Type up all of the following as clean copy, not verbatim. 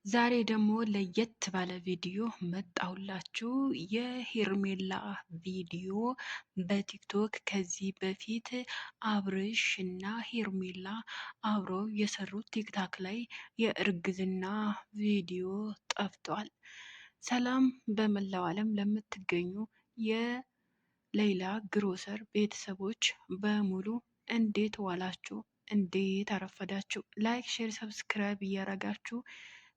ዛሬ ደግሞ ለየት ባለ ቪዲዮ መጣሁላችሁ። የሄርሜላ ቪዲዮ በቲክቶክ ከዚህ በፊት አብርሽ እና ሄርሜላ አብረው የሰሩት ቲክታክ ላይ የእርግዝና ቪዲዮ ጠፍቷል። ሰላም በመላው ዓለም ለምትገኙ የሌይላ ግሮሰር ቤተሰቦች በሙሉ እንዴት ዋላችሁ? እንዴት አረፈዳችሁ? ላይክ፣ ሼር፣ ሰብስክራይብ እያረጋችሁ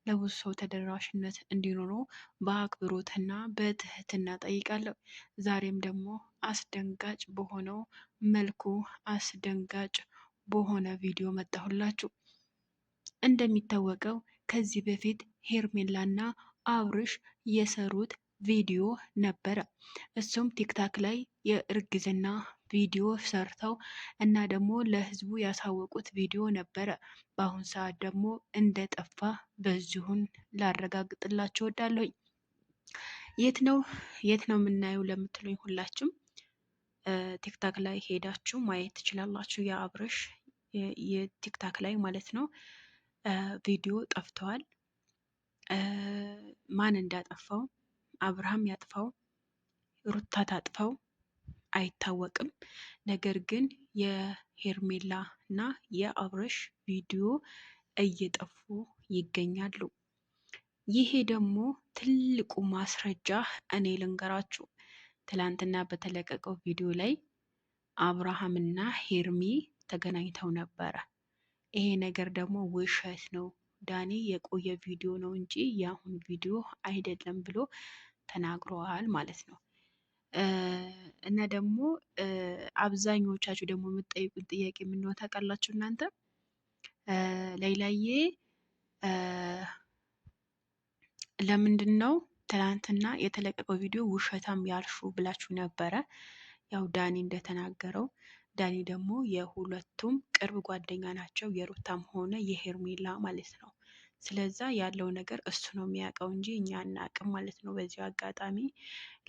ለብዙ ሰው ተደራሽነት እንዲኖረው በአክብሮትና በትህትና ጠይቃለሁ። ዛሬም ደግሞ አስደንጋጭ በሆነው መልኩ አስደንጋጭ በሆነ ቪዲዮ መጣሁላችሁ። እንደሚታወቀው ከዚህ በፊት ሄርሜላና አብርሽ የሰሩት ቪዲዮ ነበረ። እሱም ቲክታክ ላይ የእርግዝና ቪዲዮ ሰርተው እና ደግሞ ለህዝቡ ያሳወቁት ቪዲዮ ነበረ። በአሁን ሰዓት ደግሞ እንደጠፋ በዚሁን ላረጋግጥላችሁ እወዳለሁኝ። የት ነው የምናየው ለምትሉኝ ሁላችሁም ቲክታክ ላይ ሄዳችሁ ማየት ትችላላችሁ። የአብርሽ የቲክታክ ላይ ማለት ነው ቪዲዮ ጠፍተዋል። ማን እንዳጠፋው አብርሃም ያጥፋው ሩታ ታጥፋው አይታወቅም። ነገር ግን የሄርሜላ እና የአብርሽ ቪዲዮ እየጠፉ ይገኛሉ። ይሄ ደግሞ ትልቁ ማስረጃ እኔ ልንገራችሁ። ትላንትና በተለቀቀው ቪዲዮ ላይ አብርሃምና ሄርሚ ተገናኝተው ነበረ። ይሄ ነገር ደግሞ ውሸት ነው፣ ዳኒ የቆየ ቪዲዮ ነው እንጂ የአሁን ቪዲዮ አይደለም ብሎ ተናግረዋል ማለት ነው። እና ደግሞ አብዛኞቻችሁ ደግሞ የምትጠይቁን ጥያቄ የምንሆን ታውቃላችሁ እናንተ ሌይላዬ ለምንድን ነው ትናንትና የተለቀቀው ቪዲዮ ውሸታም ያልሹ ብላችሁ ነበረ። ያው ዳኒ እንደተናገረው ዳኒ ደግሞ የሁለቱም ቅርብ ጓደኛ ናቸው፣ የሩታም ሆነ የሄርሜላ ማለት ነው። ስለዛ ያለው ነገር እሱ ነው የሚያውቀው እንጂ እኛ አናውቅም ማለት ነው። በዚሁ አጋጣሚ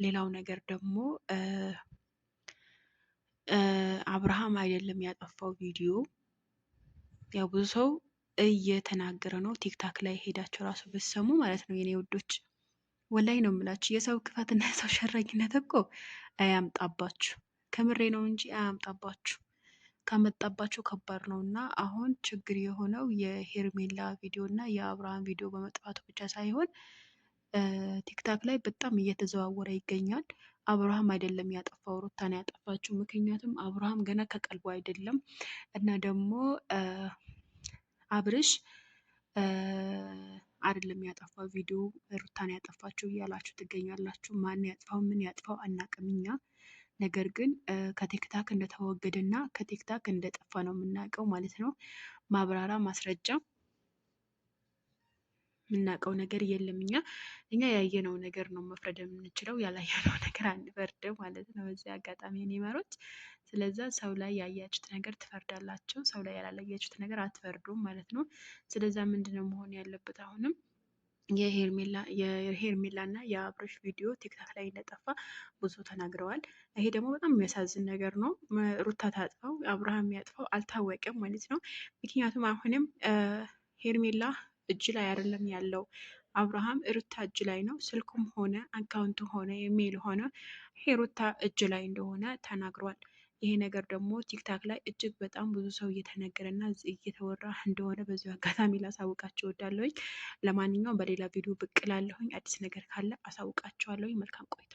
ሌላው ነገር ደግሞ አብርሃም አይደለም ያጠፋው ቪዲዮ፣ ያው ብዙ ሰው እየተናገረ ነው። ቲክታክ ላይ ሄዳቸው ራሱ ብትሰሙ ማለት ነው የኔ ውዶች፣ ወላይ ነው የምላችሁ። የሰው ክፋትና የሰው ሸረኝነት እኮ አያምጣባችሁ። ከምሬ ነው እንጂ አያምጣባችሁ። ከመጣባቸው ከባድ ነው። እና አሁን ችግር የሆነው የሄርሜላ ቪዲዮ እና የአብርሃም ቪዲዮ በመጥፋቱ ብቻ ሳይሆን ቲክታክ ላይ በጣም እየተዘዋወረ ይገኛል። አብርሃም አይደለም ያጠፋው፣ ሩታን ያጠፋችው። ምክንያቱም አብርሃም ገና ከቀልቡ አይደለም እና ደግሞ አብርሽ አይደለም ያጠፋው ቪዲዮ ሩታን ያጠፋችው እያላችሁ ትገኛላችሁ። ማን ያጥፋው ምን ያጥፋው አናቅም እኛ። ነገር ግን ከቲክታክ እንደተወገደ እና ከቲክታክ እንደጠፋ ነው የምናውቀው ማለት ነው። ማብራራ ማስረጃ የምናውቀው ነገር የለም። እኛ ያየነው ነገር ነው መፍረድ የምንችለው፣ ያላየነው ነገር አንፈርድም ማለት ነው። በዚህ አጋጣሚ እኔ መሮች፣ ስለዛ ሰው ላይ ያያችሁት ነገር ትፈርዳላችሁ፣ ሰው ላይ ያላያችሁት ነገር አትፈርዱም ማለት ነው። ስለዛ ምንድነው መሆን ያለበት አሁንም የሄርሜላ እና የአብርሽ ቪዲዮ ቲክታክ ላይ እንደጠፋ ብዙ ተናግረዋል። ይሄ ደግሞ በጣም የሚያሳዝን ነገር ነው። ሩታ ታጥፋው አብርሃም ያጥፋው አልታወቀም ማለት ነው። ምክንያቱም አሁንም ሄርሜላ እጅ ላይ አይደለም ያለው፣ አብርሃም ሩታ እጅ ላይ ነው። ስልኩም ሆነ አካውንቱ ሆነ ኢሜይል ሆነ ሩታ እጅ ላይ እንደሆነ ተናግሯል። ይሄ ነገር ደግሞ ቲክታክ ላይ እጅግ በጣም ብዙ ሰው እየተነገረና እየተወራ እንደሆነ በዚሁ አጋጣሚ ላሳውቃቸው እወዳለሁኝ። ለማንኛውም በሌላ ቪዲዮ ብቅ እላለሁኝ። አዲስ ነገር ካለ አሳውቃቸዋለሁኝ። መልካም ቆይታ